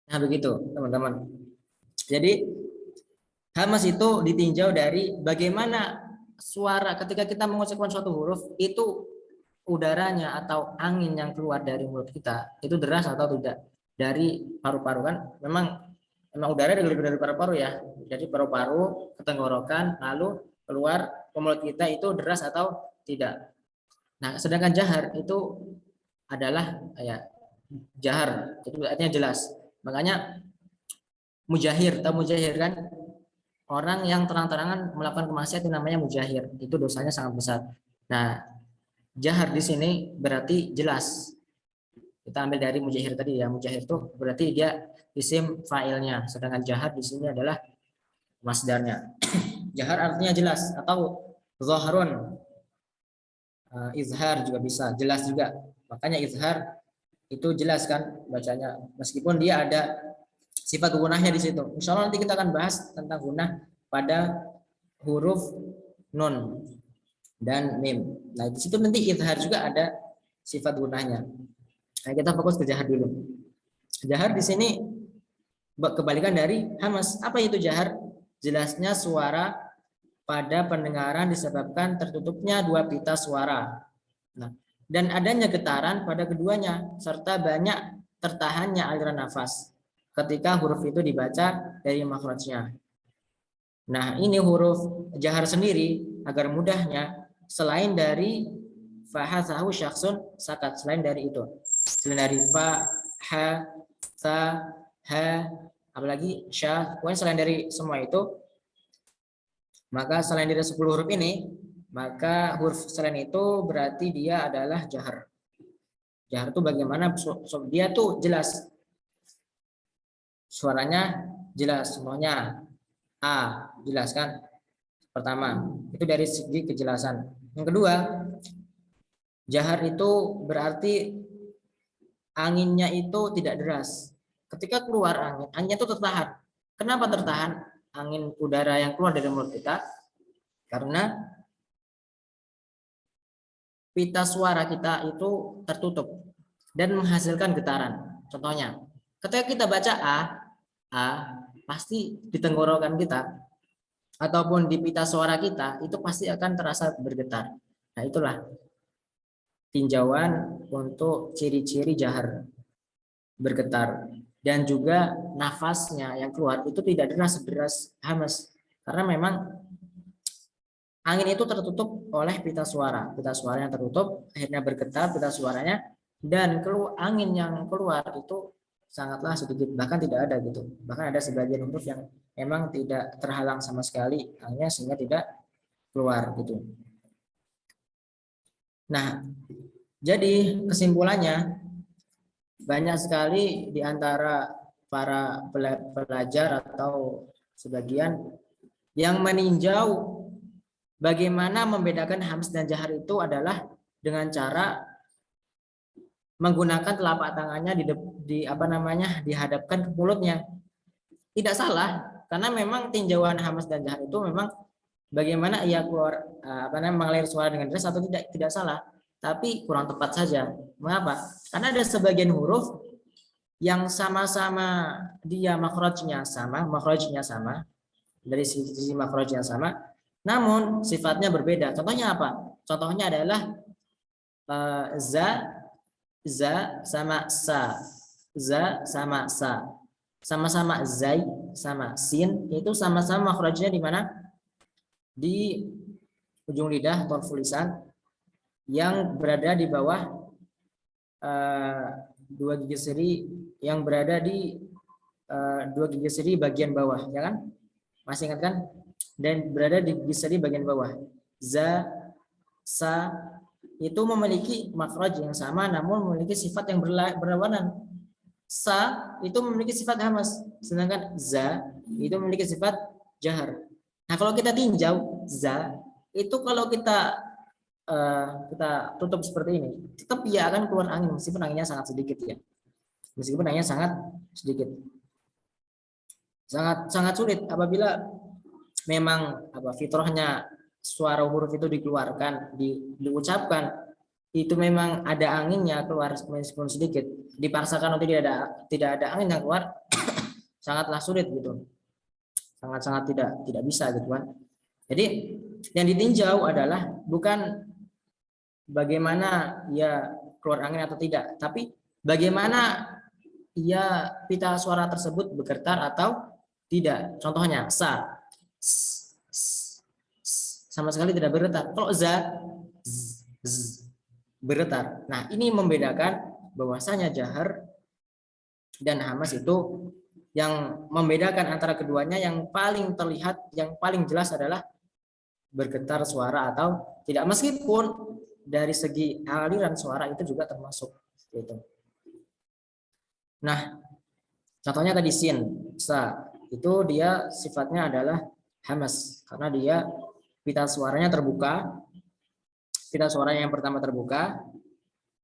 Nah, begitu, teman-teman. Jadi, hamas itu ditinjau dari bagaimana suara ketika kita mengucapkan suatu huruf itu udaranya atau angin yang keluar dari mulut kita itu deras atau tidak dari paru-paru kan memang udara dari paru-paru ya, jadi paru-paru ke tenggorokan lalu keluar ke mulut kita itu deras atau tidak. Nah sedangkan jahar itu adalah ya jahar itu artinya jelas, makanya mujahir atau mujahir kan orang yang terang-terangan melakukan kemaksiatan itu namanya mujahir, itu dosanya sangat besar. Nah jahar di sini berarti jelas. Kita ambil dari mujahir tadi ya. Mujahir itu berarti dia isim fa'ilnya, sedangkan jahar di sini adalah masdarnya. Jahar artinya jelas atau zahrun. Izhar juga bisa, jelas juga. Makanya izhar itu jelas kan bacanya, meskipun dia ada sifat gunahnya di situ. Insya Allah nanti kita akan bahas tentang gunah pada huruf nun dan mim. Nah, di situ nanti izhar juga ada sifat gunanya. Nah, kita fokus ke jahar dulu. Jahar di sini kebalikan dari hamas. Apa itu jahar? Jelasnya suara pada pendengaran disebabkan tertutupnya dua pita suara. Nah, dan adanya getaran pada keduanya serta banyak tertahannya aliran nafas ketika huruf itu dibaca dari makhrajnya. Nah, ini huruf jahar sendiri agar mudahnya selain dari fahasahu syakhsun sakat, selain dari itu, selain dari fa, ha, sa, ha, apalagi sya, pokoknya selain dari semua itu, maka selain dari 10 huruf ini, maka huruf selain itu berarti dia adalah jahar. Jahar itu bagaimana? Dia tuh jelas, suaranya jelas semuanya. A, jelas kan? Pertama, itu dari segi kejelasan. Yang kedua, jahar itu berarti anginnya itu tidak deras. Ketika keluar angin, anginnya itu tertahan. Kenapa tertahan? Angin udara yang keluar dari mulut kita karena pita suara kita itu tertutup dan menghasilkan getaran. Contohnya, ketika kita baca A pasti di tenggorokan kita ataupun di pita suara kita itu pasti akan terasa bergetar. Nah, itulah tinjauan untuk ciri-ciri jahar bergetar, dan juga nafasnya yang keluar itu tidak deras hamas karena memang angin itu tertutup oleh pita suara yang tertutup akhirnya bergetar pita suaranya, dan angin yang keluar itu sangatlah sedikit, bahkan tidak ada gitu, bahkan ada sebagian huruf yang memang tidak terhalang sama sekali anginnya sehingga tidak keluar gitu. Nah, jadi kesimpulannya banyak sekali di antara para pelajar atau sebagian yang meninjau bagaimana membedakan hams dan jahar itu adalah dengan cara menggunakan telapak tangannya dihadapkan ke mulutnya. Tidak salah, karena memang tinjauan hams dan jahar itu memang bagaimana ia keluar mengalir suara dengan deras atau tidak salah, tapi kurang tepat saja. Mengapa? Karena ada sebagian huruf yang sama-sama dia makhrajnya sama dari sisi makhrajnya sama, namun sifatnya berbeda. Contohnya apa? Contohnya adalah za sama sa, za sama sa, sama-sama zai sama sin, itu sama-sama makhrajnya di mana? Di ujung lidah atau lisan yang berada di bawah dua gigi seri yang berada di dua gigi seri bagian bawah, ya kan? Masih ingat kan? Dan berada di gigi seri bagian bawah. Za, sa itu memiliki makhraj yang sama namun memiliki sifat yang berlawanan. Sa itu memiliki sifat hamas, sedangkan za itu memiliki sifat jahar. Nah, kalau kita tinjau za itu kalau kita tutup seperti ini, tetap ia akan keluar angin meskipun anginnya sangat sedikit ya. Meskipun anginnya sangat sedikit. Sangat sulit apabila memang fitrahnya suara huruf itu dikeluarkan, diucapkan, itu memang ada anginnya keluar meskipun sedikit. Dipaksakan untuk tidak ada angin yang keluar, sangatlah sulit gitu, sangat-sangat tidak bisa gitu kan. Jadi yang ditinjau adalah bukan bagaimana ia keluar angin atau tidak, tapi bagaimana ia pita suara tersebut bergetar atau tidak. Contohnya sa, sama sekali tidak bergetar. Kalau za, bergetar. Nah, ini membedakan bahwasanya jahar dan hamas itu, yang membedakan antara keduanya yang paling terlihat, yang paling jelas adalah bergetar suara atau tidak, meskipun dari segi aliran suara itu juga termasuk gitu. Nah, contohnya tadi sin, sa, itu dia sifatnya adalah hamas karena dia pita suaranya terbuka, pita suaranya yang pertama terbuka,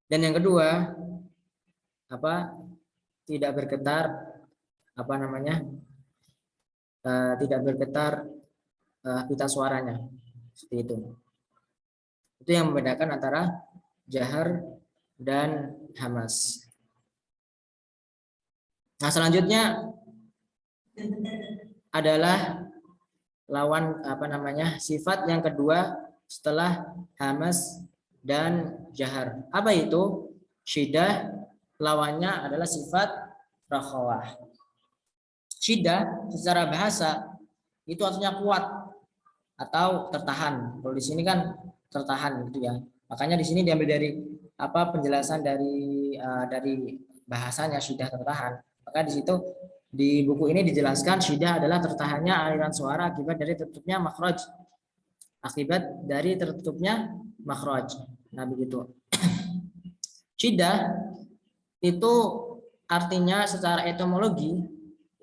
dan yang kedua apa, tidak bergetar, apa namanya, tidak bergetar pita suaranya, seperti itu. Itu yang membedakan antara jahar dan hamas. Nah, selanjutnya adalah lawan, apa namanya, sifat yang kedua setelah hamas dan jahar. Apa itu? Syiddah, lawannya adalah sifat rakhawah. Syiddah secara bahasa itu artinya kuat atau tertahan. Kalau di sini kan tertahan gitu ya. Makanya di sini diambil dari apa, penjelasan dari bahasanya syiddah, tertahan. Maka di situ di buku ini dijelaskan syiddah adalah tertahannya aliran suara akibat dari tertutupnya makhraj. Akibat dari tertutupnya makhraj. Nah, begitu. Syiddah itu artinya secara etimologi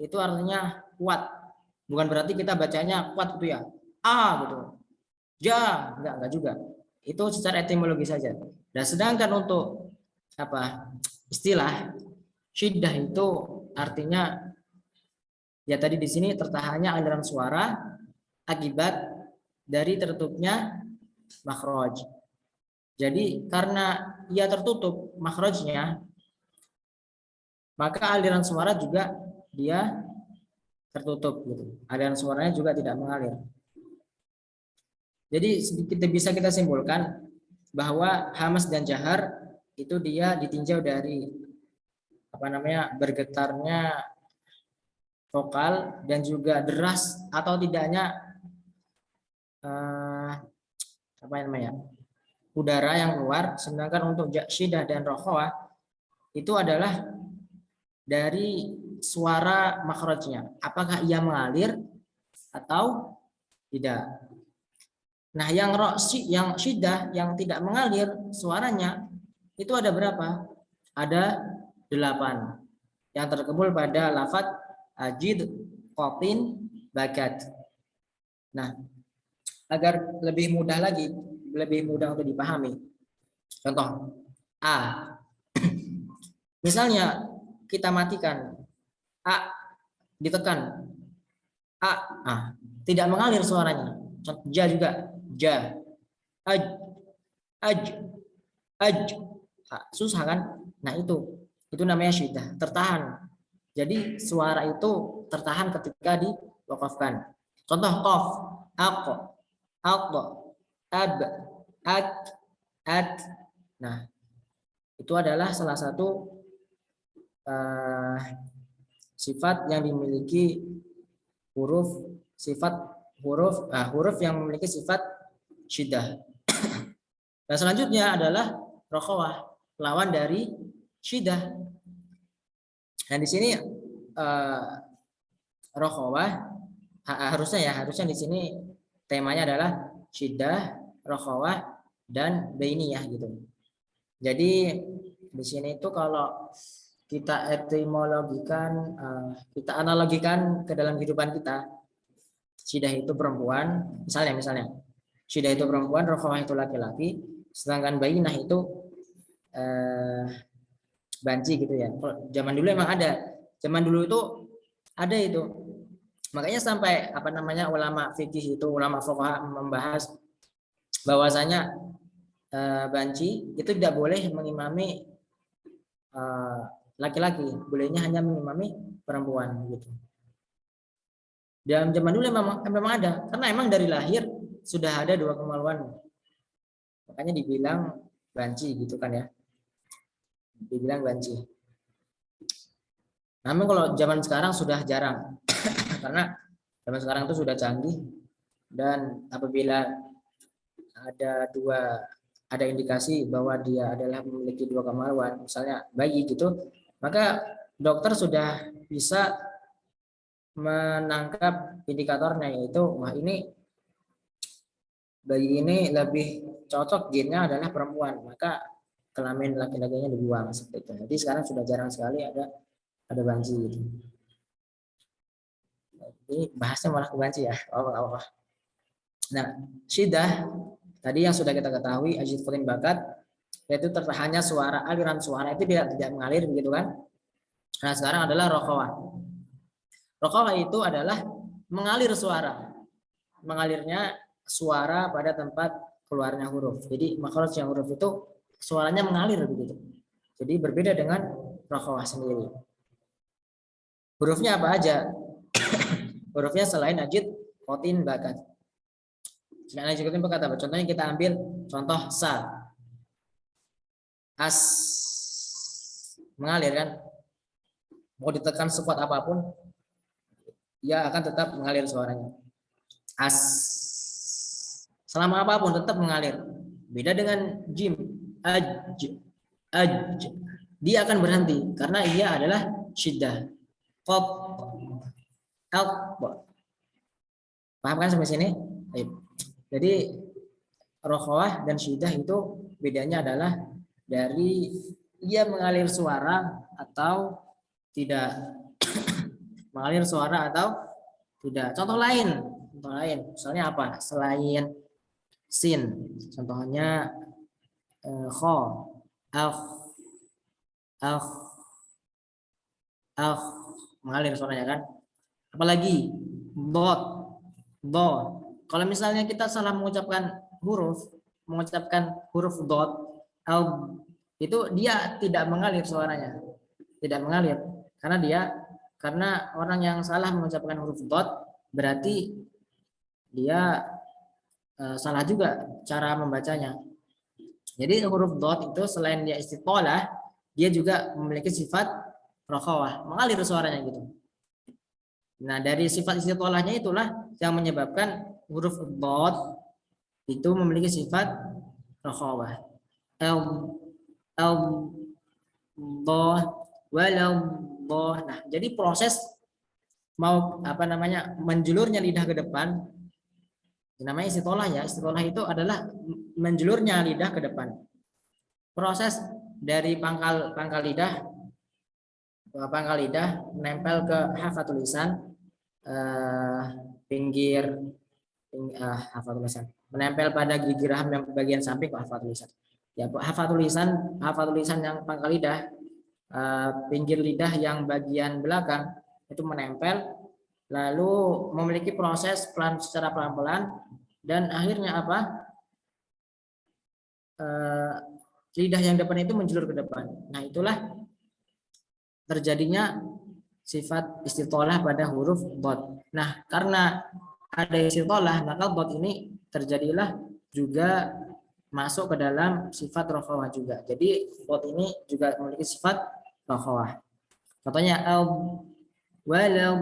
itu artinya kuat. Bukan berarti kita bacanya kuat gitu ya. Gitu. Ja, enggak juga. Itu secara etimologi saja. Dan sedangkan untuk apa? Istilah syiddah itu artinya ya tadi di sini tertahannya aliran suara akibat dari tertutupnya makhraj. Jadi karena ia tertutup makhrajnya, maka aliran suara juga dia tertutup gitu. Aliran suaranya juga tidak mengalir. Jadi bisa kita simpulkan bahwa hamas dan jahar itu dia ditinjau dari apa namanya, bergetarnya vokal dan juga deras atau tidaknya apa namanya, udara yang keluar. Sedangkan untuk syiddah dan rakhawah itu adalah dari suara makhrajnya, apakah ia mengalir atau tidak. Nah, yang syiddah yang tidak mengalir suaranya itu ada berapa? Ada 8 yang terkumpul pada lafaz ajid, qatin, bakat. Nah, agar lebih mudah lagi, lebih mudah untuk dipahami. Contoh A. Misalnya kita matikan A, ditekan A, tidak mengalir suaranya. Contoh ja juga, ja, aj, aj, aj, susah kan? Nah, itu namanya syiddah, tertahan. Jadi suara itu tertahan ketika diwakafkan. Contoh qaf, aqo, aqdo, ab, ak, at. Nah, itu adalah salah satu sifat yang dimiliki huruf yang memiliki sifat syiddah. Dan selanjutnya adalah rakhawah, lawan dari syiddah. Dan di sini rakhawah harusnya di sini temanya adalah syiddah, rakhawah, dan bainiyah gitu. Jadi di sini itu kalau kita etimologikan, kita analogikan ke dalam kehidupan kita, syiddah itu perempuan, misalnya syiddah itu perempuan, rakhawah itu laki-laki, sedangkan bainah itu banci gitu ya. Zaman dulu emang ada. Zaman dulu itu ada itu. Makanya sampai apa namanya, ulama fikih itu, ulama fuqaha membahas bahwasanya banci itu tidak boleh mengimami laki-laki, bolehnya hanya mengimami perempuan gitu. Dan zaman dulu memang ada, karena emang dari lahir sudah ada dua kemaluan. Makanya dibilang banci gitu kan ya. Dibilang banci. Namun kalau zaman sekarang sudah jarang. Karena zaman sekarang itu sudah canggih, dan apabila ada indikasi bahwa dia adalah memiliki dua kemaluan, misalnya bayi gitu, maka dokter sudah bisa menangkap indikatornya, yaitu wah ini bayi ini lebih cocok gennya adalah perempuan, maka kelamin laki-lakinya dibuang seperti itu. Jadi sekarang sudah jarang sekali ada banci gitu. Ini bahasnya malah ke banci ya. Oh. Nah, syidah tadi yang sudah kita ketahui, ajid futin bakat, yaitu tertahannya suara, aliran suara itu tidak mengalir begitu kan. Nah sekarang adalah rokhawah. Rokhawah itu adalah mengalir suara, mengalirnya suara pada tempat keluarnya huruf. Jadi makhraj yang huruf itu suaranya mengalir begitu. Jadi berbeda dengan rokhawah sendiri. Hurufnya apa aja? Hurufnya selain ajid futin bakat. Selain ajid futin bakat apa? Contohnya kita ambil contoh sa. As, mengalir kan, mau ditekan sekuat apapun ia akan tetap mengalir suaranya. As, selama apapun tetap mengalir. Beda dengan jim, aj, dia akan berhenti karena ia adalah syiddah. Qaf, alq. Paham kan sampai sini? Jadi rokhawah dan syiddah itu bedanya adalah dari ia mengalir suara atau tidak, mengalir suara atau tidak. Contoh lain, misalnya apa? Selain sin, contohnya kho, al, mengalir suaranya kan. Apalagi dot, do. Kalau misalnya kita salah mengucapkan huruf dot, itu dia tidak mengalir suaranya, tidak mengalir karena orang yang salah mengucapkan huruf dot berarti dia salah juga cara membacanya. Jadi huruf dot itu selain dia istiqolah, dia juga memiliki sifat rokhawah, mengalir suaranya gitu. Nah dari sifat istiqolahnya itulah yang menyebabkan huruf dot itu memiliki sifat rokhawah. Nah, jadi proses mau menjulurnya lidah ke depan namanya istiqolah ya. Istiqolah itu adalah menjulurnya lidah ke depan. Proses dari pangkal lidah nempel ke hafatul lisan, pinggir hafatul lisan, menempel pada gigi raham yang bagian samping hafatul lisan. Ya, hafatul lisan yang pangkal lidah, pinggir lidah yang bagian belakang itu menempel, lalu memiliki proses secara pelan-pelan, dan akhirnya lidah yang depan itu menjulur ke depan. Nah itulah terjadinya sifat istitolah pada huruf dot. Nah karena ada istitolah, maka dot ini terjadilah juga masuk ke dalam sifat rokhawah juga. Jadi dot ini juga memiliki sifat rokhawah. Contohnya walau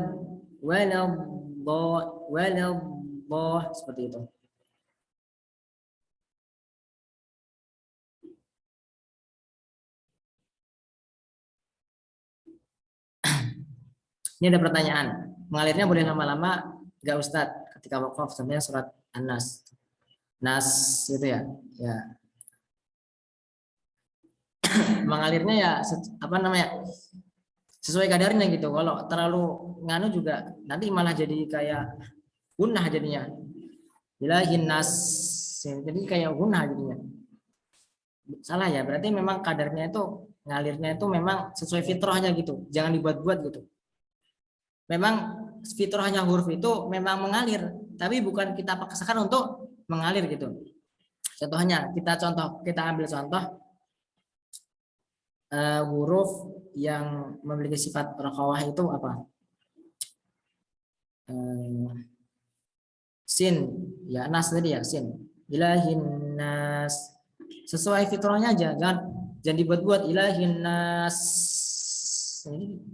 seperti itu. Ini ada pertanyaan. Mengalirnya boleh lama-lama enggak Ustadz? Ketika wakaf sebenarnya surat An-Nas. Nas gitu ya. Ya. Mengalirnya ya sesuai kadarnya gitu. Kalau terlalu nganu juga nanti malah jadi kayak gunah jadinya. Bilahin nas. Jadi kayak gunah jadinya. Salah ya, berarti memang kadarnya itu ngalirnya itu memang sesuai fitrahnya gitu. Jangan dibuat-buat gitu. Memang fitrahnya huruf itu memang mengalir, tapi bukan kita paksakan untuk mengalir gitu. Contohnya kita ambil contoh huruf yang memiliki sifat rokhawah itu apa? sin, ya nas tadi ya sin. Ilahin nas. Sesuai fitrahnya aja, jangan dibuat-buat ilahin nas.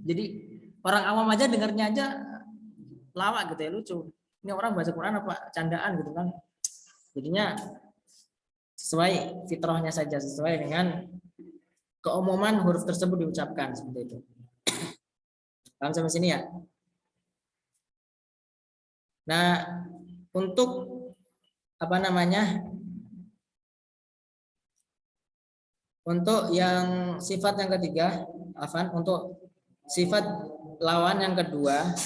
Jadi orang awam aja dengarnya aja lawak gitu ya, lucu. Ini orang baca Quran apa candaan gitu kan. Jadinya sesuai fitrahnya saja, sesuai dengan keumuman huruf tersebut diucapkan seperti itu. Paham sampai sini ya? Nah, untuk apa namanya? Untuk yang sifat yang ketiga, Afan, untuk sifat lawan yang kedua,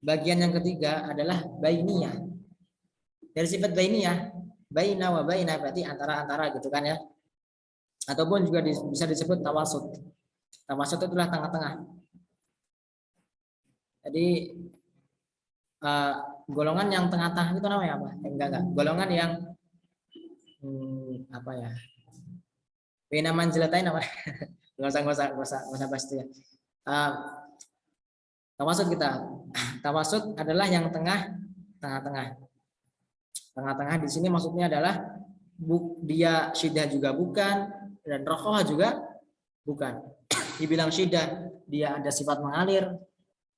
bagian yang ketiga adalah bainiyah. Dari sifat bainiyah, baina wa baina berarti antara-antara gitu kan ya. Ataupun juga bisa disebut tawasud. Tawasud itu adalah tengah-tengah. Jadi golongan yang tengah-tengah itu namanya apa? Enggak. Golongan yang apa ya? Baina manzilatain apa? Enggak usah bahas itu ya. Tawasud kita. Tawasud adalah yang tengah-tengah. Tengah-tengah di sini maksudnya adalah dia syiddah juga bukan dan rokhawah juga bukan. Dibilang syiddah dia ada sifat mengalir,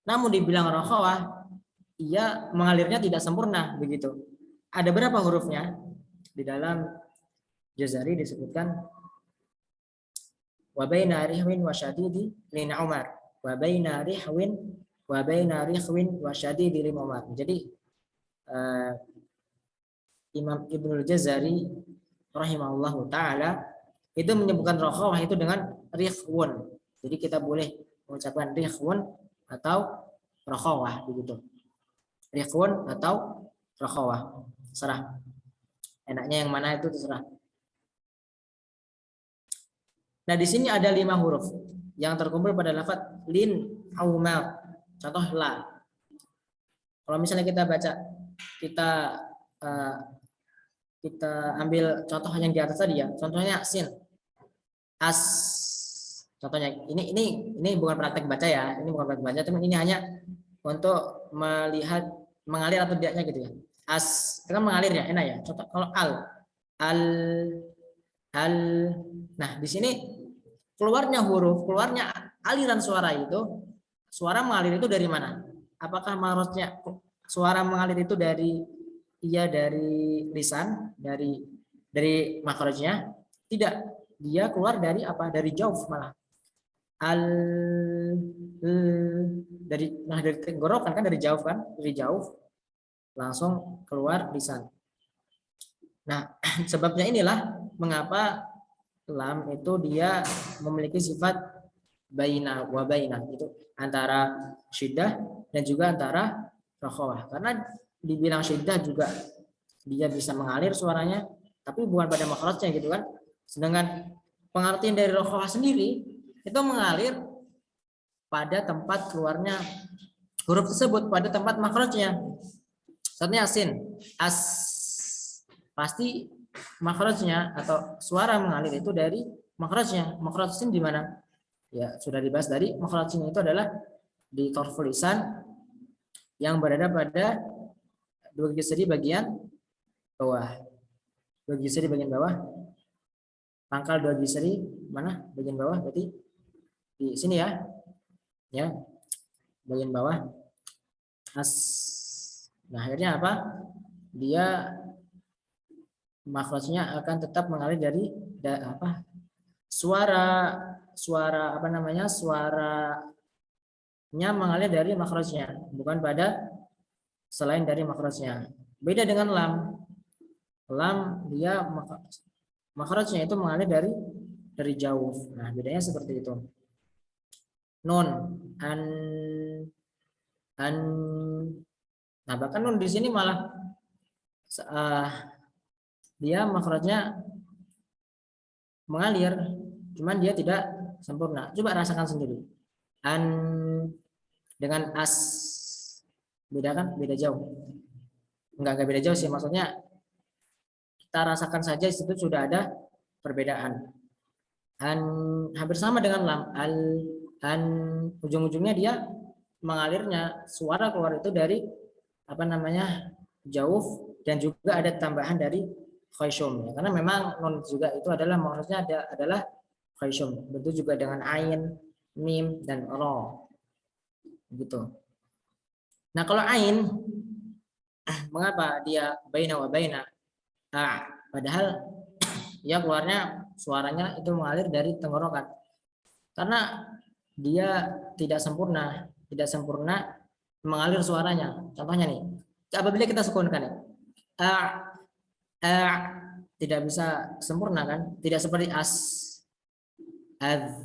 namun dibilang rokhawah ia mengalirnya tidak sempurna begitu. Ada berapa hurufnya? Di dalam Jazari disebutkan wa baina rihwin wa syadidi lin Umar. Wa baina rihwin wa syadidi lin Umar. Jadi Imam Ibnul Jazari rahimahullahu taala itu menyebutkan rokhawah itu dengan rihwun. Jadi kita boleh mengucapkan rihwun atau rokhawah begitu. Rihwun atau rokhawah. Terserah. Enaknya yang mana itu terserah. Nah, di sini ada 5 huruf yang terkumpul pada lafaz lin Umar. Contoh la. Kalau misalnya kita baca, kita ambil contoh yang di atas tadi ya. Contohnya sin. As. Contohnya ini bukan praktek baca ya. Ini bukan praktek baca, teman, ini hanya untuk melihat mengalir atau tidaknya gitu ya. As, itu kan mengalir ya, enak ya. Contoh kalau al. Nah, di sini keluarnya aliran suara itu, suara mengalir itu dari mana? Apakah maksudnya suara mengalir itu dari lisan, dari makhrajnya? Tidak, dia keluar dari apa? Dari jauf malah. Dari tenggorokan kan, dari jauf kan? Dari jauf langsung keluar lisan. Nah, sebabnya inilah mengapa lam itu dia memiliki sifat baina wa baina, itu antara syiddah dan juga antara rokhawah. Karena dibilang syiddah juga dia bisa mengalir suaranya, tapi bukan pada makhrajnya gitu kan. Sedangkan pengertian dari rokhawah sendiri itu mengalir pada tempat keluarnya huruf tersebut, pada tempat makhrajnya. Contohnya sin, as, pasti makhrajnya atau suara mengalir itu dari makhrajnya. Makhraj sin di mana? Ya, sudah dibahas dari makhraj sin itu adalah di torful lisan yang berada pada dua gigi seri bagian bawah. Dua gigi seri bagian bawah. Pangkal dua gigi seri mana? Bagian bawah, berarti di sini ya. Ya. Bagian bawah. As. Nah, akhirnya apa? Dia makhrajnya akan tetap mengalir dari suaranya mengalir dari makhrajnya, bukan pada selain dari makhrajnya. Beda dengan lam. Lam dia makhrajnya itu mengalir dari jauh. Nah, bedanya seperti itu. Nun, an. Nah, bahkan nun di sini malah dia makhrajnya mengalir, cuman dia tidak sempurna. Coba rasakan sendiri. An dengan as, beda kan? Beda jauh. Enggak beda jauh sih, maksudnya kita rasakan saja itu sudah ada perbedaan. An hampir sama dengan lam. An ujung-ujungnya dia mengalirnya suara keluar itu dari apa namanya jauh, dan juga ada tambahan dari khayshum, karena memang nun juga itu adalah maksudnya adalah khayshum, bentuk juga dengan ain, mim, dan ro gitu. Nah kalau ain, mengapa dia baina wa baina? Padahal ya keluarnya suaranya itu mengalir dari tenggorokan, karena dia tidak sempurna mengalir suaranya. Contohnya nih, apabila kita sukunkan nih, a, a, tidak bisa sempurna kan, tidak seperti as, ad,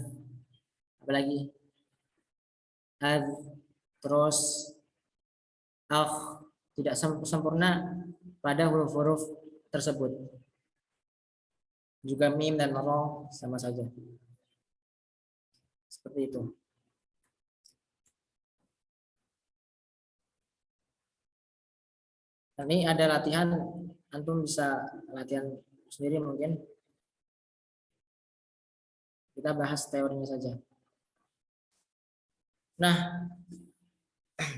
apalagi ad, terus tidak sempurna pada huruf-huruf tersebut. Juga mim dan ro sama saja. Seperti itu. Ini ada latihan, antum bisa latihan sendiri mungkin. Kita bahas teorinya saja. Nah,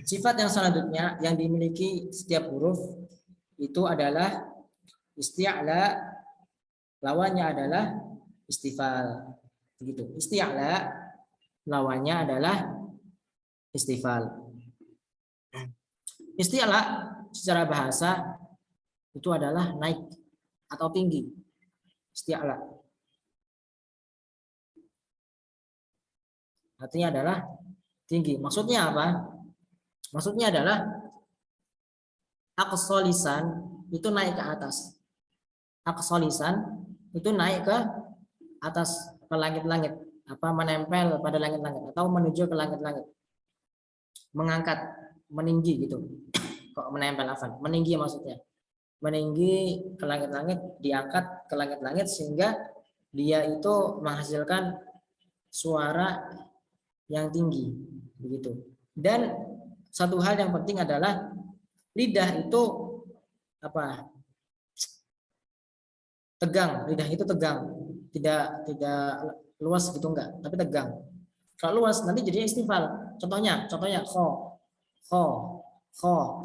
sifat yang selanjutnya yang dimiliki setiap huruf itu adalah isti'la, lawannya adalah istifal. Begitu. Isti'la lawannya adalah istifal. Isti'la secara bahasa itu adalah naik atau tinggi. Isti'la artinya adalah tinggi. Maksudnya apa? Maksudnya adalah aqsa lisan itu naik ke atas. Aqsa lisan itu naik ke atas, ke langit-langit, apa menempel pada langit-langit atau menuju ke langit-langit. Mengangkat, meninggi gitu. Kok menempel apa? Meninggi maksudnya. Meninggi ke langit-langit, diangkat ke langit-langit sehingga dia itu menghasilkan suara yang tinggi begitu. Dan satu hal yang penting adalah lidah itu apa? Tegang, lidah itu tegang. Tidak luas gitu enggak, tapi tegang. Kalau luas nanti jadinya istifal. Contohnya kho.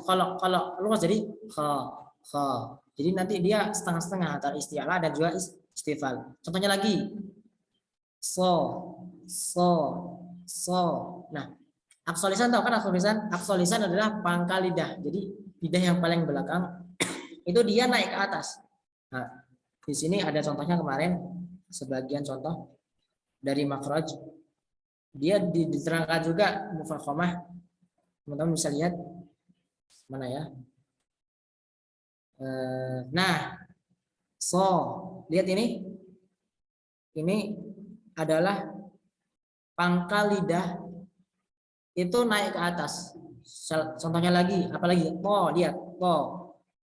Kalau luas jadi kho. Jadi nanti dia setengah-setengah antara isti'la dan juga istifal. Contohnya lagi so. Nah, aksolisan tahu kan aksolisan? Aksolisan adalah pangkal lidah. Jadi lidah yang paling belakang itu dia naik ke atas. Nah, di sini ada contohnya kemarin, sebagian contoh dari makhraj. Dia diterangkan juga mufakhamah. Teman-teman bisa lihat mana ya? Nah, so, lihat ini. Ini adalah pangkal lidah itu naik ke atas. Contohnya lagi, apalagi to, lihat to.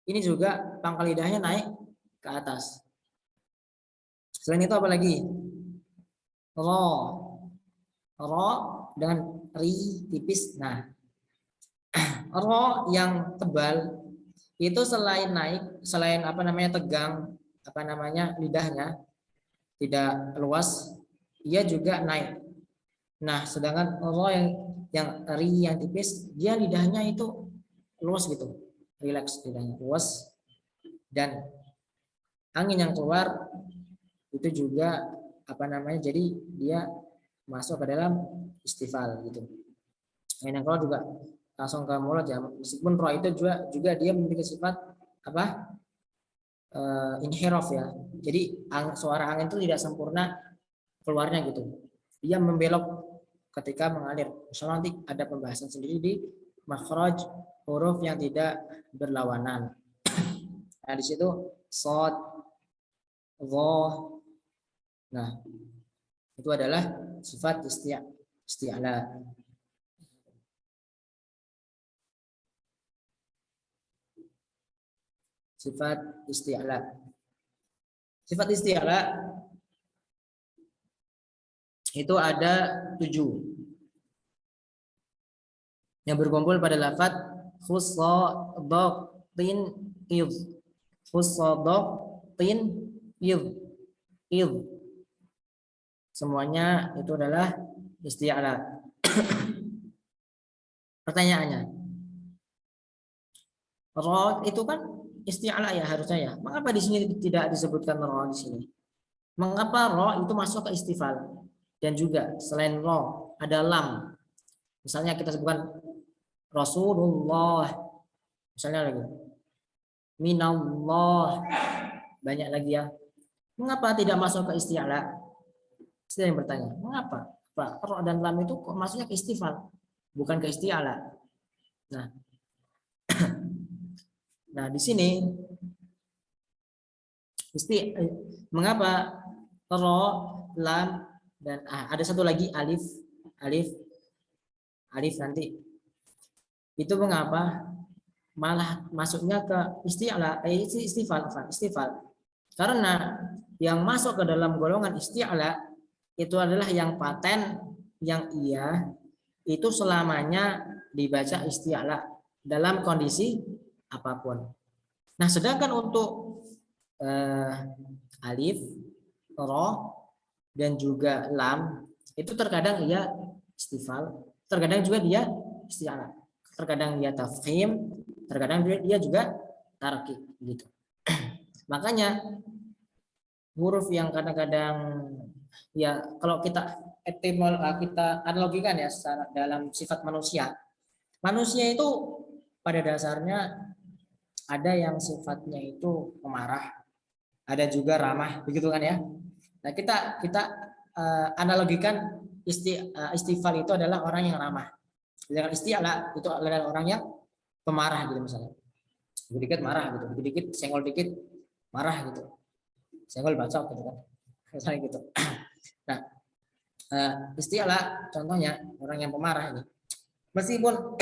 Ini juga pangkal lidahnya naik ke atas. Selain itu apalagi? Ro dengan ri tipis. Nah, ro yang tebal itu selain naik, selain apa namanya tegang, apa namanya lidahnya tidak luas, ia juga naik. Nah, sedangkan ro yang ri yang tipis, dia lidahnya itu luas gitu, rileks lidahnya luas, dan angin yang keluar itu juga apa namanya, jadi dia masuk ke dalam istifal gitu. Angin yang keluar juga langsung ke mulut ya, meskipun ro itu juga dia memiliki sifat apa, inhiraf ya, jadi suara angin itu tidak sempurna keluarnya gitu, dia membelok ketika mengalir. Misalnya nanti ada pembahasan sendiri di makhraj huruf yang tidak berlawanan. Nah, di situ shad, dha. Nah, itu adalah sifat isti'la. Sifat isti'la. Sifat isti'la itu ada 7 yang berkumpul pada lafaz khussadatin id. Khussadatin id. Semuanya itu adalah isti'la. Pertanyaannya, ro itu kan isti'ala ya harusnya ya. Mengapa di sini tidak disebutkan ro di sini? Mengapa ro itu masuk ke istifal? Dan juga selain ro ada lam. Misalnya kita sebutkan Rasulullah, misalnya lagi minallah, banyak lagi ya. Mengapa tidak masuk ke isti'ala? Saya yang bertanya, mengapa? Pak, ro dan lam itu kok masuknya ke istifal, bukan ke isti'ala? Nah, nah di sini mengapa ro, lam, dan ada satu lagi alif, alif, alif nanti itu mengapa malah masuknya ke isti'ala, istifal, istifal? Karena yang masuk ke dalam golongan isti'ala itu adalah yang paten, yang iya itu selamanya dibaca isti'ala dalam kondisi apapun. Nah, sedangkan untuk alif, ro, dan juga lam itu terkadang ia istifal, terkadang juga dia isti'ala, terkadang dia tafkhim, terkadang dia juga tarkik gitu. Makanya huruf yang kadang-kadang ya kalau kita kita analogikan ya secara dalam sifat manusia. Manusia itu pada dasarnya ada yang sifatnya itu pemarah, ada juga ramah, begitu kan ya. Nah, kita analogikan istifal itu adalah orang yang ramah. Sedangkan isti'ala itu adalah orang yang pemarah gitu misalnya. Dikit marah gitu, dikit senggol dikit marah gitu. Senggol bacok gitu kan. Misalnya gitu. Nah, isti'ala contohnya orang yang pemarah ini. Meskipun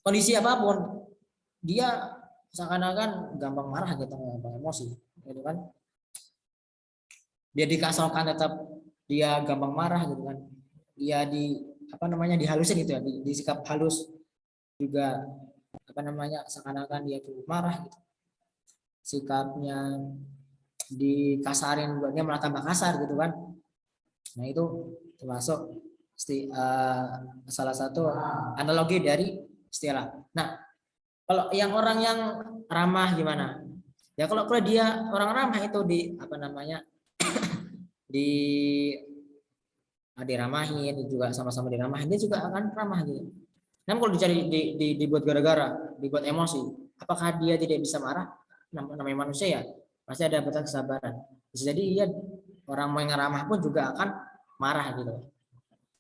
kondisi apapun dia seakan-akan gampang marah gitu, gampang emosi gitu kan. Dia dikasarkan tetap dia gampang marah gitu kan. Dia dihalusin gitu ya, disikap halus juga seakan-akan dia tuh marah gitu. Sikapnya dikasarin buatnya malah tambah kasar gitu kan. Nah, itu termasuk salah satu analogi dari istilah. Nah, kalau orang yang ramah gimana? Ya kalau dia orang ramah itu diramahin, juga sama-sama diramahin, dia juga akan ramah gitu. Namun kalau dicari dibuat gara-gara, dibuat emosi, apakah dia tidak bisa marah? Namanya manusia ya, pasti ada batas kesabaran. Bisa jadi dia orang yang ramah pun juga akan marah gitu.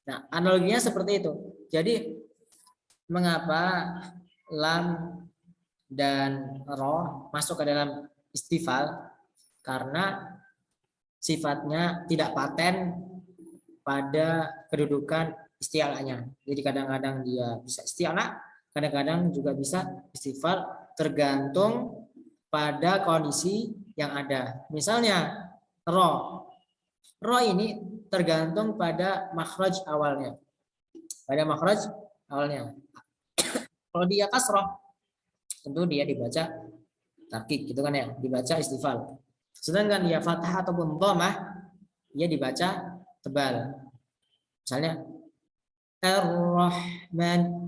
Nah, analoginya seperti itu. Jadi mengapa lam dan roh masuk ke dalam istifal? Karena sifatnya tidak paten pada kedudukan isti'alanya. Jadi kadang-kadang dia bisa isti'ala, kadang-kadang juga bisa istifal, tergantung pada kondisi yang ada. Misalnya ro ini tergantung pada makhraj awalnya. Pada makhraj awalnya. Kalau dia kasroh, tentu dia dibaca tarkik gitu kan ya, dibaca istifal. Sedangkan dia fathah ataupun dhammah, dia dibaca tebal. Misalnya Ar-Rahman,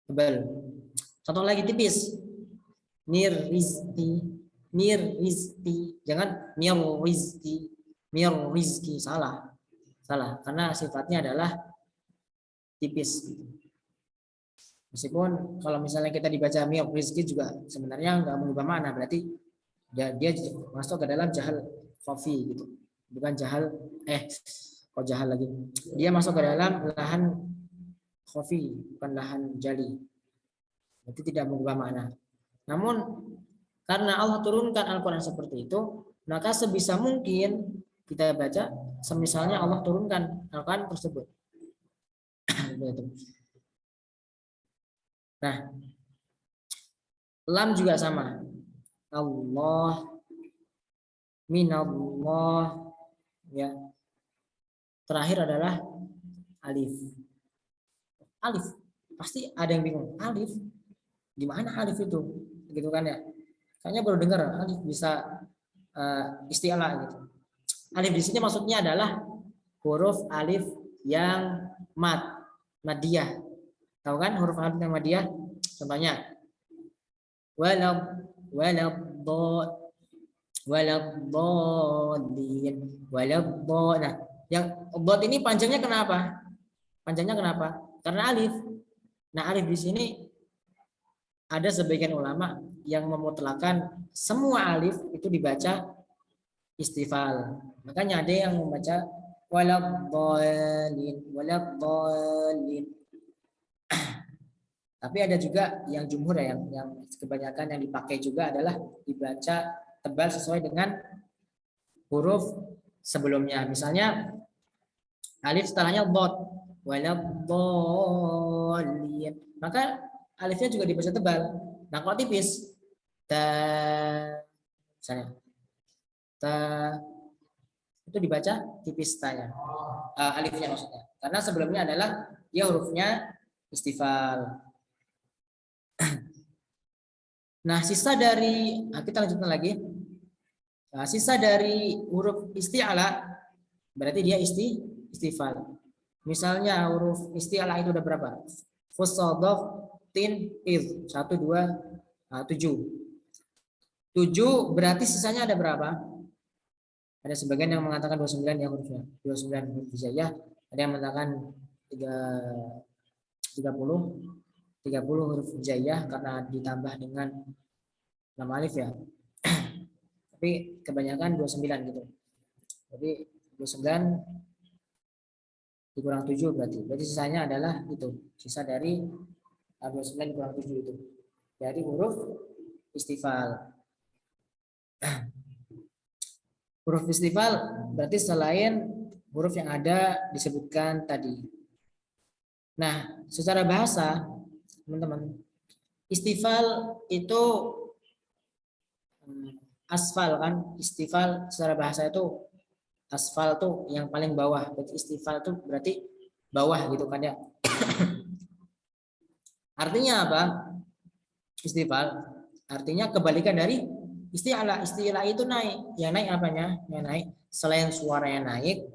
tebal. Contoh lagi tipis. Nirrizqi. Jangan mirrizqi. Salah. Karena sifatnya adalah tipis. Meskipun kalau misalnya kita dibaca mirrizqi juga sebenarnya nggak mengubah makna, berarti dia masuk ke dalam jahal khafi gitu. Bukan jahal kok jahal lagi. Dia masuk ke dalam lahan khafi, bukan lahan jali. Itu tidak mengubah makna. Namun karena Allah turunkan Al-Quran seperti itu, maka sebisa mungkin kita baca semisalnya Allah turunkan Al-Quran tersebut. Nah, lam juga sama. Allah, minallah, ya. Terakhir adalah alif. Alif, pasti ada yang bingung. Alif, gimana alif itu? Gitu kan ya? Kayaknya baru dengar alif bisa isti'ala gitu. Alif di sini maksudnya adalah huruf alif yang madiyah. Tahu kan huruf alif yang madiyah? Contohnya walad waladhdallin waladhdall. Nah, yang dhad ini panjangnya kenapa? Panjangnya kenapa? Karena alif. Nah, alif di sini ada sebagian ulama yang memutlakan semua alif itu dibaca istifal. Makanya ada yang membaca waladhdallin. Tapi ada juga yang jumhur ya, yang kebanyakan yang dipakai juga adalah dibaca tebal sesuai dengan huruf sebelumnya. Misalnya alif setelahnya dhad, waladhdallin. Maka alifnya juga dibaca tebal. Nah, kalau tipis ta misalnya ta itu dibaca tipis tanya. Alifnya maksudnya. Karena sebelumnya adalah dia hurufnya istifal. Nah, sisa dari kita lanjutkan lagi. Nah, sisa dari huruf isti'ala berarti dia istifal. Misalnya huruf isti'ala itu udah berapa? Fusadaf tin iz 1 2 7. 7 berarti sisanya ada berapa? Ada sebagian yang mengatakan 29 ya hurufnya. 29 huruf hijaiyah, ada yang mengatakan 30 huruf hijaiyah karena ditambah dengan 6 alif ya. Tapi kebanyakan 29 gitu. Jadi 29 dikurang 7 berarti sisanya adalah itu. Sisa dari 29 dikurang 7 itu. Jadi huruf istifal. Huruf istifal berarti selain huruf yang ada disebutkan tadi. Nah, secara bahasa teman-teman, istifal itu asfal kan, istifal secara bahasa itu asfal tuh yang paling bawah, berarti istifal tuh berarti bawah gitu kan ya. Artinya apa? Istifal artinya kebalikan dari isti'la. Isti'la itu naik. Yang naik apanya? Yang naik selain suaranya naik,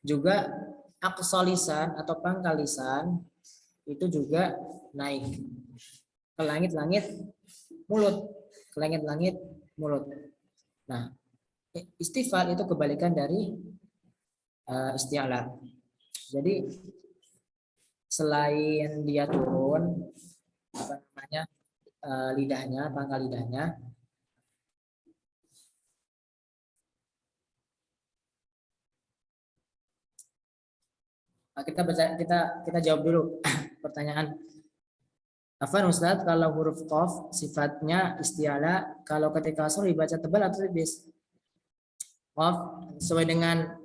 juga aqsa lisan atau pangkal lisan itu juga naik ke langit-langit mulut, ke langit-langit mulut. Nah, istifal itu kebalikan dari isti'la. Jadi selain dia turun apa namanya lidahnya, pangkal lidahnya, kita jawab dulu pertanyaan Afwan Ustaz, kalau huruf qaf sifatnya isti'la, kalau ketika kasroh dibaca tebal atau tipis? Qaf sesuai dengan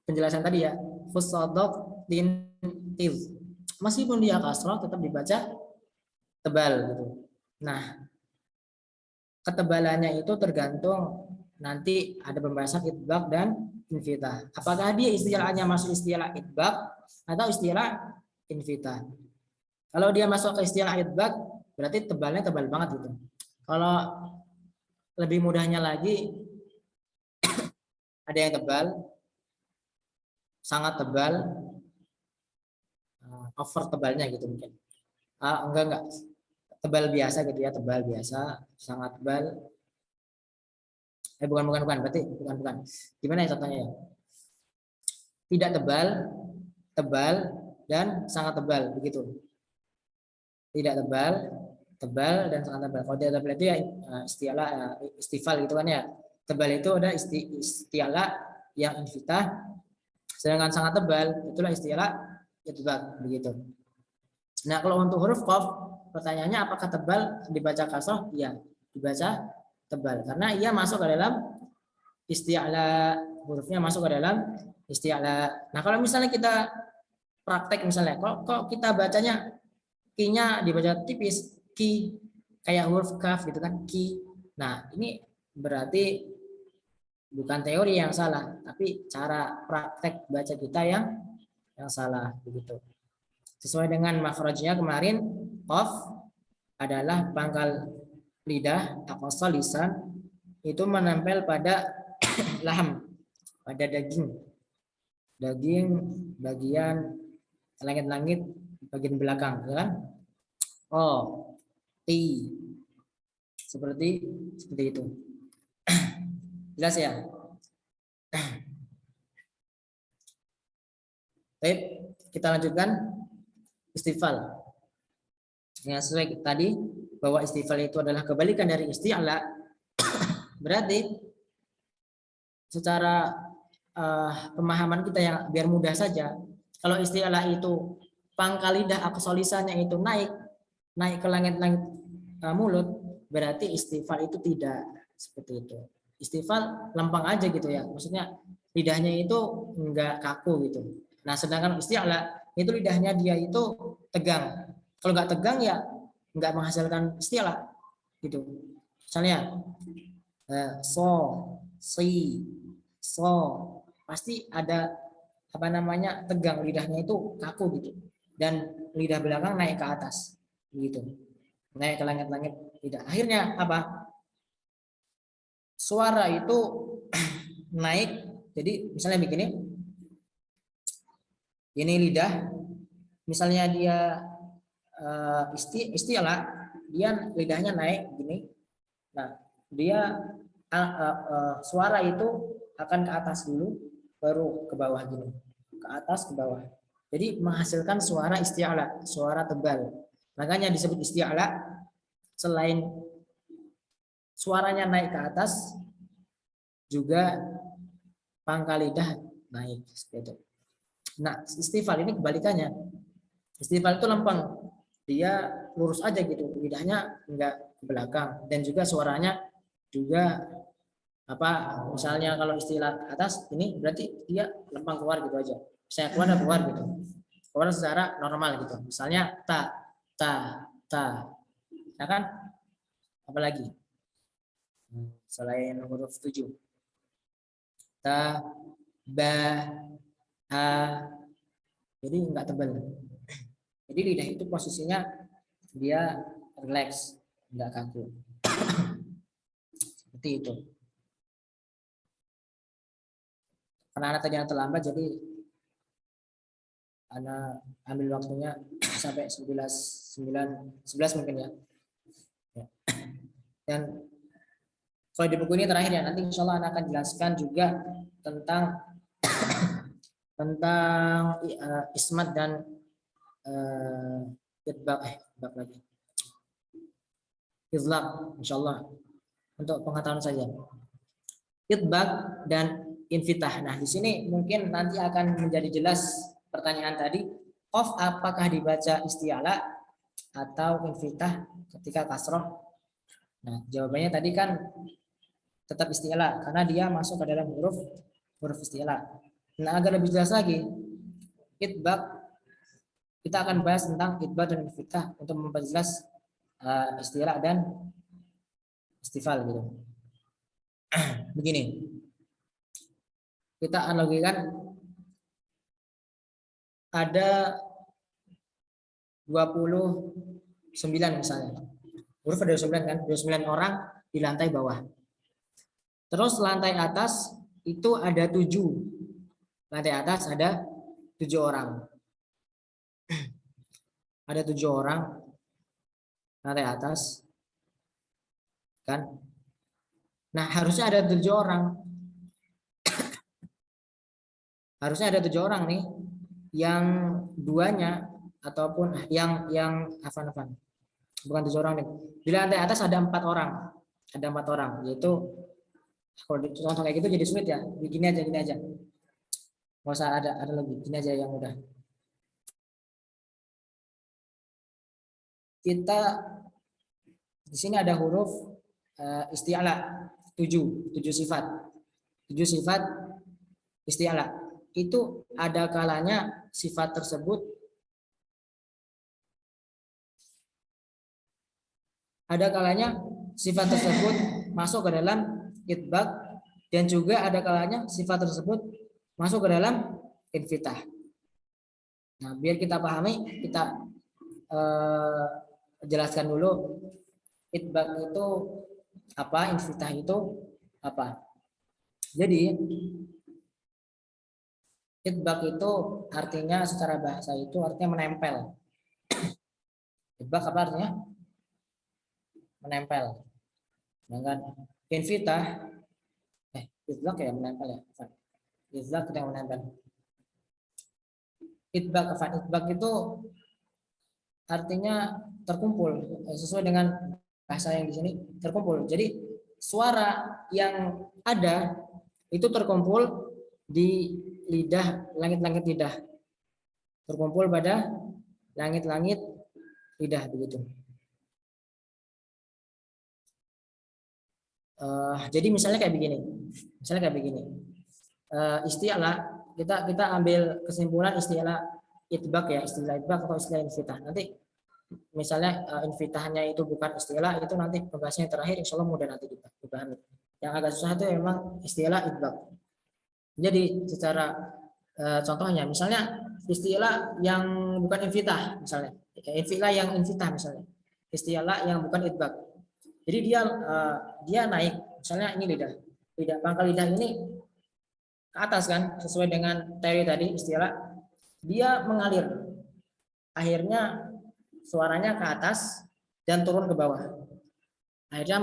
penjelasan tadi ya, fusadaq din iz. Meskipun dia kasroh tetap dibaca tebal gitu. Nah, ketebalannya itu tergantung nanti ada pembahasan itbaq dan infitah. Apakah dia istilahnya masuk istilah itbaq atau istilah infitah? Kalau dia masuk ke istilah itbaq berarti tebalnya tebal banget gitu. Kalau lebih mudahnya lagi ada yang tebal, sangat tebal, over tebalnya gitu mungkin. Enggak tebal biasa gitu ya, tebal biasa, sangat tebal. Bukan berarti bukan. Gimana ya contohnya ya? Tidak tebal, tebal dan sangat tebal begitu. Tidak tebal, tebal dan sangat tebal. Kalau tidak tebal itu ya istilah istifal gitu kan ya. Tebal itu ada istilah yang infitah, sedangkan sangat tebal itulah istilah itbaq begitu. Nah, kalau untuk huruf qaf pertanyaannya apakah tebal dibaca kasroh? Iya, dibaca tebal karena ia masuk ke dalam isti'la, hurufnya masuk ke dalam isti'la. Nah, kalau misalnya kita praktek misalnya, kok kita bacanya ki-nya dibaca tipis, ki kayak huruf kaf gitu kan, ki. Nah, ini berarti bukan teori yang salah, tapi cara praktek baca kita yang salah begitu. Sesuai dengan makhrajnya kemarin, qaf adalah pangkal lidah atau lisan itu menempel pada laham, pada daging bagian langit-langit bagian belakang, ya kan? Oh, ti, seperti itu. Jelas ya? Baik, kita lanjutkan istifal. Yang sesuai tadi bahwa istifal itu adalah kebalikan dari isti'la. Berarti secara pemahaman kita yang biar mudah saja, kalau isti'la itu pangkal lidah aqsa lisannya itu naik ke langit-langit mulut, berarti istifal itu tidak seperti itu. Istifal lempang aja gitu ya, maksudnya lidahnya itu enggak kaku gitu. Nah, sedangkan isti'la itu lidahnya dia itu tegang. Kalau nggak tegang ya nggak menghasilkan isti'la gitu. Misalnya so, si, so, pasti ada apa namanya tegang, lidahnya itu kaku gitu. Dan lidah belakang naik ke atas gitu. Naik ke langit-langit tidak. Akhirnya apa? Suara itu naik. Jadi misalnya begini. Ini lidah, misalnya dia isti'la, dia lidahnya naik gini. Nah, dia suara itu akan ke atas dulu, baru ke bawah gini, ke atas ke bawah. Jadi menghasilkan suara isti'la, suara tebal. Makanya disebut isti'la. Selain suaranya naik ke atas, juga pangkal lidah naik seperti itu. Nah, istifal ini kebalikannya. Istifal itu lempeng, dia lurus aja gitu, lidahnya enggak ke belakang, dan juga suaranya juga apa, misalnya kalau istilah atas ini berarti dia lempeng keluar gitu aja, saya keluar gitu, keluar secara normal gitu. Misalnya ta, ya kan? Apalagi selain huruf 7, ta, ba, a, jadi enggak tebal. Jadi lidah itu posisinya dia relax, enggak kaku. Seperti itu. Karena anak tadi yang terlambat, jadi anak ambil waktunya sampai 11 mungkin ya. Dan kalau di buku ini terakhir ya, nanti insya Allah anak akan jelaskan juga tentang ismat dan lagi izlaq, insya Allah untuk pengetahuan saja. Itbaq dan infitah. Nah, di sini mungkin nanti akan menjadi jelas pertanyaan tadi, qaf apakah dibaca isti'la atau infitah ketika kasroh? Nah, jawabannya tadi kan tetap isti'la karena dia masuk ke dalam huruf isti'la. Nah, agar lebih jelas lagi, itbaq, kita akan bahas tentang itbaq dan infitah untuk memperjelas isti'la dan istifal gitu. Begini, kita analogikan ada 29 misalnya. Huruf ada 29 kan, 29 orang di lantai bawah. Terus lantai atas itu ada 7. Lantai atas ada 7 orang. Ada 7 orang lantai atas kan. Nah, harusnya ada 7 orang. Harusnya ada 7 orang nih, yang duanya ataupun yang Afan. Bukan 7 orang nih. Di lantai atas ada 4 orang. Ada 4 orang, yaitu kalau contoh kayak gitu jadi sulit ya. Gini aja. Nggak usah ada lagi. Gini aja yang udah. Kita di sini ada huruf isti'la 7 sifat. 7 sifat isti'la. Itu ada kalanya sifat tersebut masuk ke dalam itbaq, dan juga ada kalanya sifat tersebut masuk ke dalam infitah. Nah, biar kita pahami, kita jelaskan dulu itbaq itu apa, infitah itu apa. Jadi Itbaq itu artinya secara bahasa itu artinya menempel. Itbaq apa artinya? Menempel. Dengan infitah, itbaq ya menempel ya. Itbaq yang menempel. Itbaq itu artinya terkumpul sesuai dengan bahasa yang di sini terkumpul. Jadi suara yang ada itu terkumpul di lidah, langit-langit lidah, terkumpul pada langit-langit lidah begitu. Jadi misalnya kayak begini, istilah kita ambil kesimpulan istilah itbaq ya, istilah itbaq atau istilah infitah. Nanti misalnya infitahnya itu bukan istilah, itu nanti pembahasannya terakhir insya Allah mudah nanti dipahami. Yang agak susah itu memang istilah itbaq. Jadi secara contohnya misalnya istilah yang bukan infitah misalnya, istilah yang infitah misalnya, istilah yang bukan itbaq. Jadi dia naik, misalnya ini lidah pangkal lidah ini ke atas kan, sesuai dengan teori tadi istilah, dia mengalir, akhirnya suaranya ke atas dan turun ke bawah, akhirnya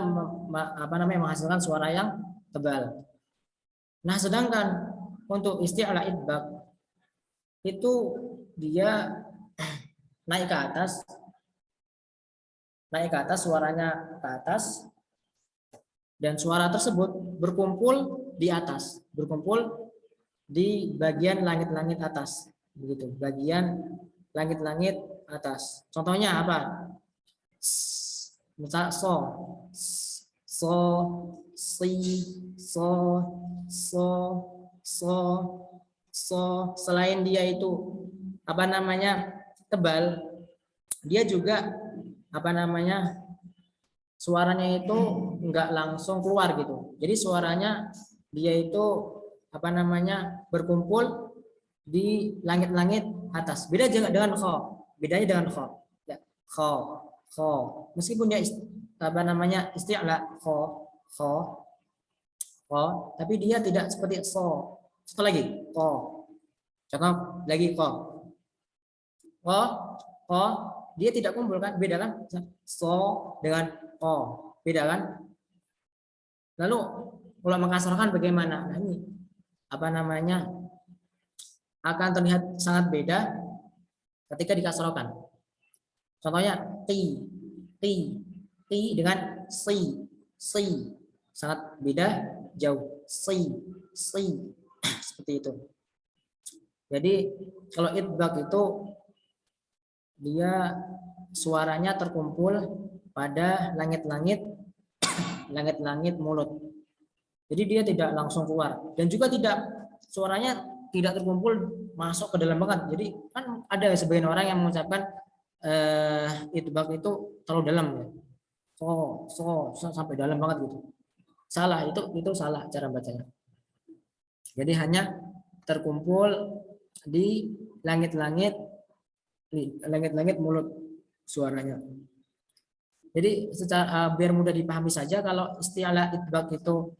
menghasilkan suara yang tebal. Nah sedangkan untuk istilah itbaq itu dia naik ke atas, suaranya ke atas, dan suara tersebut berkumpul di bagian langit-langit atas, begitu, bagian langit-langit atas. Contohnya apa? Misal so, si, so. Selain dia itu tebal, dia juga suaranya itu enggak langsung keluar gitu. Jadi suaranya dia itu berkumpul di langit-langit atas. Beda dengan kho. Bedanya dengan kho. Ya, kho. Meskipun dia isti'la kho, tapi dia tidak seperti so. Satu lagi kho. Contoh lagi kho. Dia tidak kumpul kan? Beda kan? So dengan oh, beda kan? Lalu kalau mengkasarkan bagaimana? Nah, ini akan terlihat sangat beda ketika dikasarkan. Contohnya ti dengan si sangat beda jauh. Si seperti itu. Jadi kalau itbaq itu dia suaranya terkumpul pada langit-langit mulut. Jadi dia tidak langsung keluar, dan juga suaranya tidak terkumpul masuk ke dalam banget. Jadi kan ada sebagian orang yang mengucapkan itbaq itu terlalu dalam ya. So sampai dalam banget gitu. Salah, itu salah cara bacanya. Jadi hanya terkumpul di langit-langit mulut suaranya. Jadi secara biar mudah dipahami saja, kalau istilah itbaq itu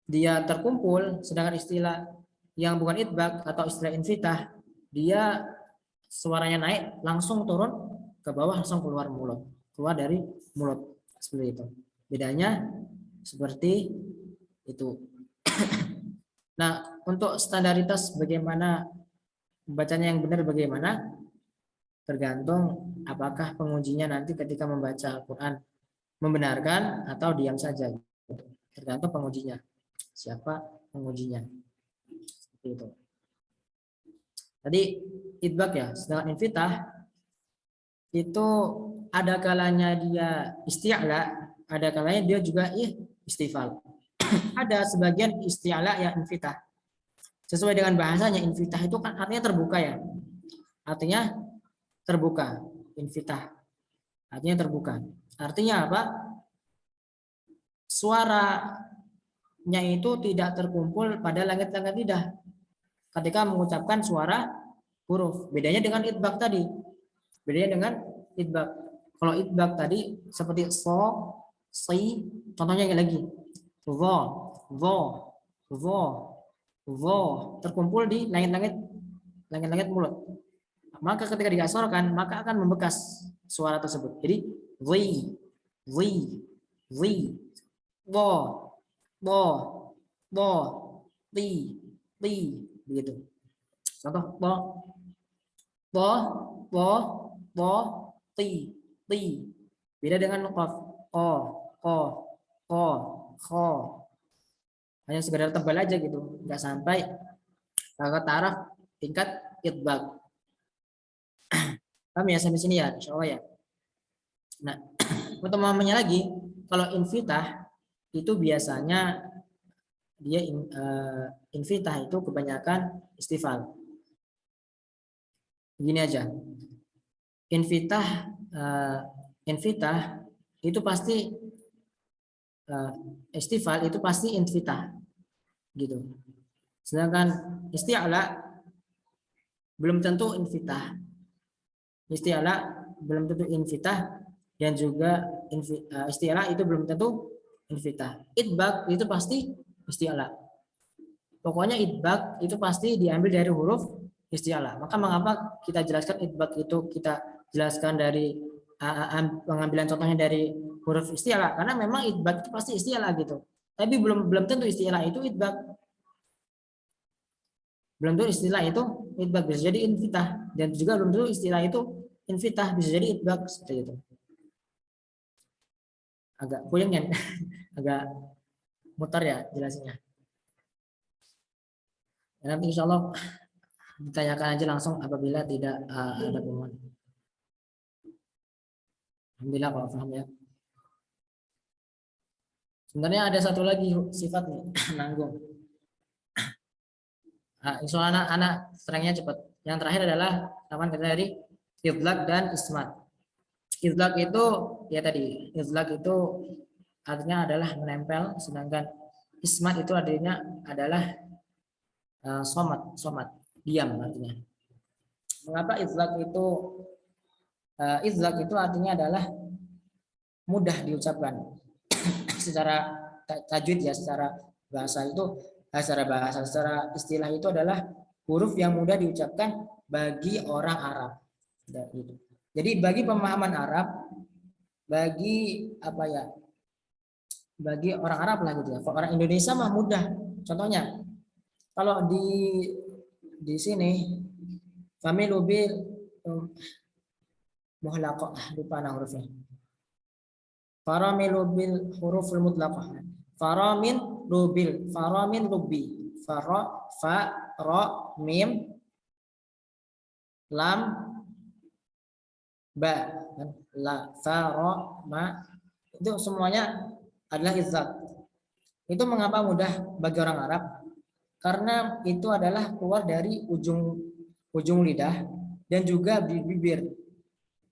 dia terkumpul, sedangkan istilah yang bukan itbaq atau istilah infitah dia suaranya naik langsung turun ke bawah, langsung keluar dari mulut, seperti itu. Bedanya seperti itu. Nah, untuk standaritas bagaimana bacanya yang benar bagaimana tergantung apakah pengujinya nanti ketika membaca Al-Quran membenarkan atau diam saja. Tergantung pengujinya. Siapa pengujinya. Seperti itu. Tadi itbaq ya, sedangkan infitah itu ada kalanya dia isti'la, ada kalanya dia juga istifal. Ada sebagian isti'la yang infitah. Sesuai dengan bahasanya, infitah itu kan artinya terbuka ya. Artinya terbuka, infitah. Artinya terbuka. Artinya apa? Suaranya itu tidak terkumpul pada langit-langit lidah ketika mengucapkan suara huruf. Bedanya dengan itbaq tadi. Kalau itbaq tadi seperti so, si, contohnya lagi. Vo, terkumpul di langit-langit lengket-lengket mulut. Maka ketika dikasorkan maka akan membekas suara tersebut. Jadi wi, wi, bo, bo, bo, ti, begitu. Contoh bo, bo, bo, ti. Beda dengan qaf, kho. Hanya sekedar tebal aja gitu, nggak sampai ke taraf tingkat idbag. Paham ya sampai sini ya, insyaallah ya. Nah, untuk memahaminya lagi, kalau infitah itu biasanya dia infitah itu kebanyakan istifal. Begini aja. Infitah itu pasti istifal itu pasti infitah gitu. Sedangkan isti'la belum tentu infitah. Isti'la belum tentu infitah dan juga isti'la itu belum tentu infitah. Idbag itu pasti isti'la. Pokoknya idbag itu pasti diambil dari huruf isti'la. Maka mengapa kita jelaskan idbag itu kita jelaskan dari pengambilan contohnya dari huruf isti'la, karena memang idbag itu pasti isti'la gitu. Tapi belum tentu isti'la itu idbag. Belum tentu istilah itu idbag, bisa jadi infitah, dan juga belum tentu istilah itu infitah, bisa jadi idbag seperti itu. Agak puyeng kan? Agak mutar ya jelasnya. Nanti insya Allah ditanyakan aja langsung apabila tidak ada pemohon. Alhamdulillah kalau paham ya. Sebenarnya ada satu lagi sifat nih, nanggung. Insya Allah anak serangnya cepat. Yang terakhir adalah lawan kata dari idlaq dan ismat. Idlaq itu ya tadi, idlaq itu artinya adalah menempel, sedangkan ismat itu artinya adalah somat, diam artinya. Mengapa idlaq itu artinya adalah mudah diucapkan secara tajwid ya, secara bahasa itu, secara istilah itu adalah huruf yang mudah diucapkan bagi orang Arab. Jadi bagi pemahaman Arab, bagi apa ya, bagi orang Arab lah gitu ya. Kalau orang Indonesia mah mudah. Contohnya kalau di sini familu bil muhlaqah, lupa nah hurufnya. Faramilu bil huruful mutlaqah. Faramin lubi. Fara fa ra mim lam ba, la fa ra ma, itu semuanya adalah izat. Itu mengapa mudah bagi orang Arab? Karena itu adalah keluar dari ujung lidah dan juga bibir.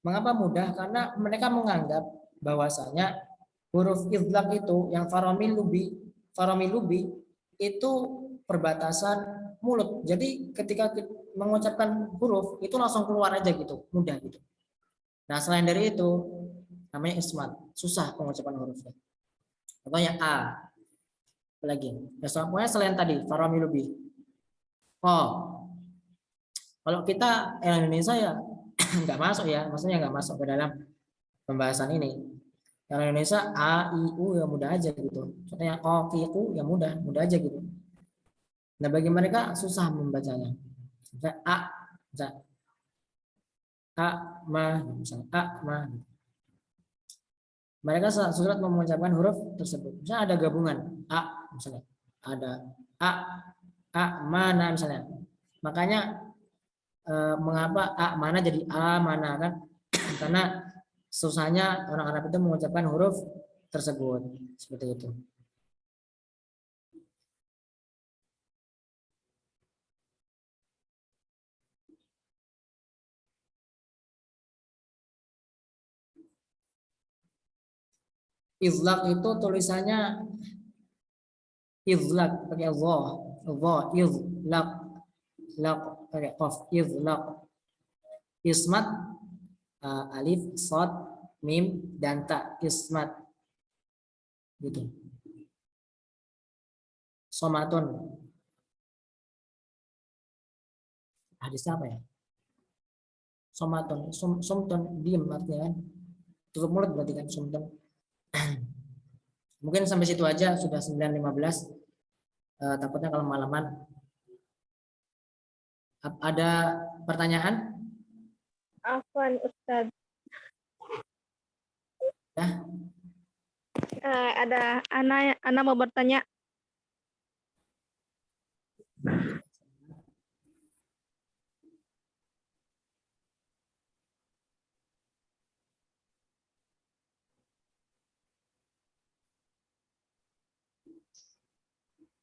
Mengapa mudah? Karena mereka menganggap bahwasanya huruf idlaq itu yang faramilubi itu perbatasan mulut. Jadi ketika mengucapkan huruf itu langsung keluar aja gitu, mudah gitu. Nah, selain dari itu namanya ismat, susah pengucapan hurufnya. Contohnya A, lagi. Ya, pokoknya selain tadi faramilubi. Oh, kalau kita Indonesia ya nggak masuk ya, maksudnya nggak masuk ke dalam pembahasan ini. Yang Indonesia A, I, U ya mudah aja gitu. Contohnya O, Q, Q ya mudah aja gitu. Nah bagi mereka susah membacanya. Misalnya A, misalnya A, ma, misalnya A, ma. Mereka sulit mengucapkan huruf tersebut. Misalnya ada gabungan A, misalnya ada A, mana misalnya. Makanya mengapa A mana jadi A mana kan? Karena susahnya orang Arab itu mengucapkan huruf tersebut seperti itu. Izlaq itu tulisannya izlaq pakai izlaq, laq pakai qaf, izlaq. Ismat alif, shad, mim dan ta, ismat gitu. Somatun. Hadisnya apa ya? Somaton, somton, diem artinya kan. Tutup mulut berarti kan somton. Mungkin sampai situ aja, sudah 9.15. Takutnya kalau malaman. Ada pertanyaan? Afwan Ustaz. Ya. Ada Ana mau bertanya.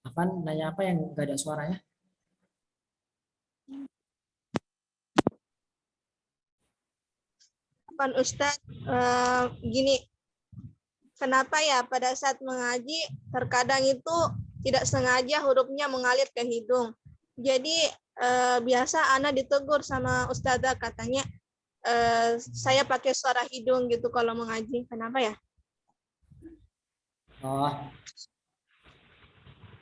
Apaan? Nanya apa yang nggak ada suaranya? Afwan Ustaz, gini, kenapa ya pada saat mengaji terkadang itu tidak sengaja hurufnya mengalir ke hidung. Jadi biasa Ana ditegur sama Ustazah, katanya saya pakai suara hidung gitu kalau mengaji. Kenapa ya? Oh,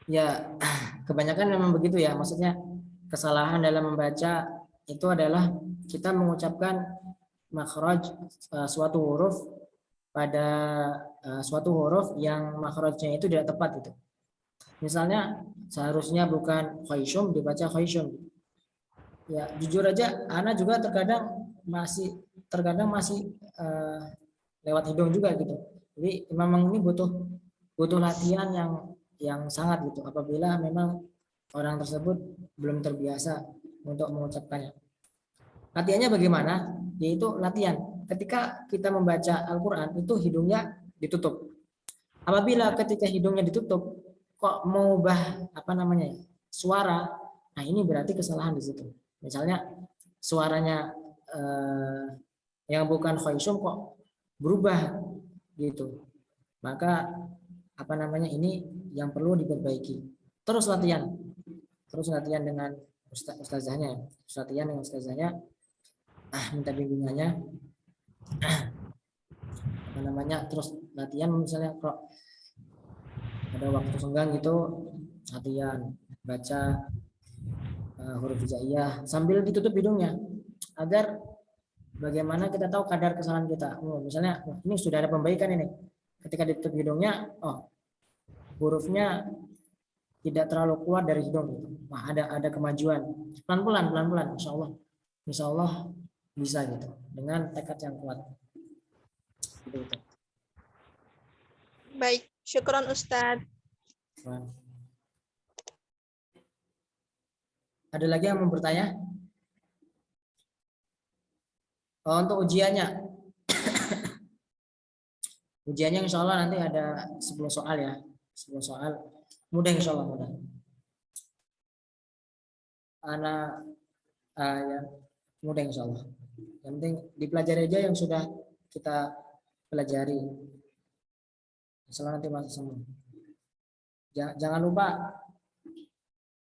ya kebanyakan memang begitu ya. Maksudnya kesalahan dalam membaca itu adalah kita mengucapkan makhraj suatu huruf pada suatu huruf yang makhrajnya itu tidak tepat itu. Misalnya seharusnya bukan khayshum dibaca khayshum. Ya jujur aja, Ana juga terkadang masih lewat hidung juga gitu. Jadi memang ini butuh butuh latihan yang sangat gitu. Apabila memang orang tersebut belum terbiasa untuk mengucapkannya. Latihannya bagaimana? Yaitu latihan. Ketika kita membaca Al-Quran itu hidungnya ditutup. Apabila ketika hidungnya ditutup, kok mengubah apa namanya suara, nah ini berarti kesalahan di situ. Misalnya suaranya yang bukan khaysum kok berubah gitu. Maka apa namanya ini yang perlu diperbaiki. Terus latihan dengan ustazahnya, latihan dengan ustazahnya, minta bimbingannya, apa namanya, terus latihan misalnya kalau ada waktu senggang gitu, latihan baca huruf hijaiyah sambil ditutup hidungnya agar bagaimana kita tahu kadar kesalahan kita. Misalnya ini sudah ada pembaikan ini. Ketika ditutup hidungnya, oh hurufnya tidak terlalu kuat dari hidung. Nah, ada kemajuan. Pelan-pelan, insya Allah bisa gitu dengan tekad yang kuat. Gitu. Baik, syukron Ustadz. Nah. Ada lagi yang mau bertanya? Oh, untuk ujiannya. Ujiannya insya Allah nanti ada 10 soal ya. 10 soal. Mudah insya Allah mudah. Anak ya, mudah insya Allah. Yang penting dipelajari aja yang sudah kita pelajari. Insya Allah nanti masuk semua. Jangan lupa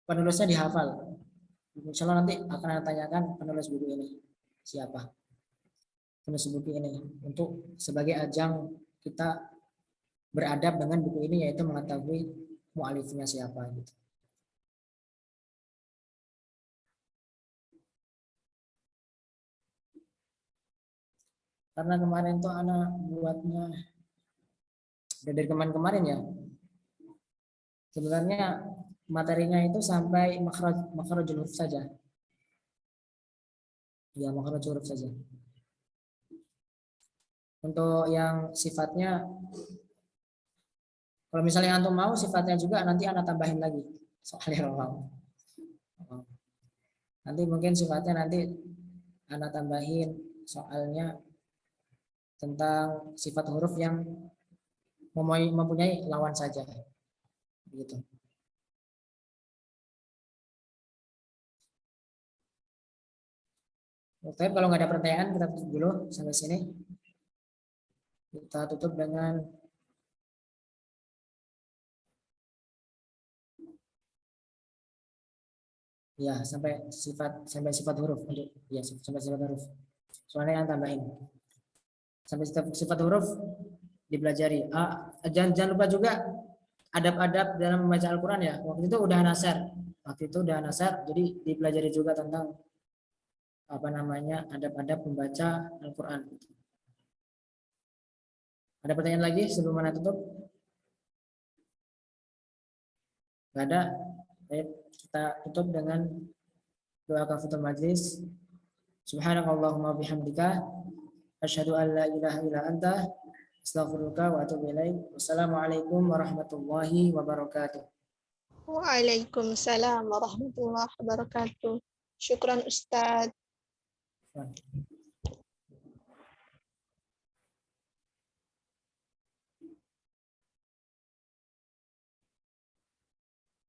penulisnya dihafal. Insya Allah nanti akan saya tanyakan penulis buku ini siapa. Penulis buku ini untuk sebagai ajang kita beradab dengan buku ini, yaitu mengetahui mu'alifnya siapa gitu. Karena kemarin tuh anak buatnya dari kemarin ya. Sebenarnya materinya itu sampai makhrajul huruf saja. Ya, makhrajul huruf saja. Untuk yang sifatnya, kalau misalnya antum mau sifatnya juga nanti anak tambahin lagi soalnya mau. Nanti mungkin sifatnya nanti anak tambahin soalnya tentang sifat huruf yang mempunyai lawan saja. Begitu. Oke, kalau nggak ada pertanyaan kita tutup dulu sampai sini. Kita tutup dengan ya sampai sifat huruf untuk ya sampai sifat huruf. Soalnya yang tambahin sampai sifat huruf dipelajari. Jangan lupa juga adab-adab dalam membaca Al-Quran ya. Waktu itu udah nasar, jadi dipelajari juga tentang adab-adab membaca Al-Qur'an. Ada pertanyaan lagi sebelum mana tutup? Enggak ada. Baik, kita tutup dengan doa kafaratul majlis. Subhanakallahumma bihamdika asyhadu an la ilaha illa anta astaghfiruka wa atubu ilaik. Wassalamualaikum warahmatullahi wabarakatuh. Waalaikumsalam warahmatullahi wabarakatuh. Syukran Ustadz.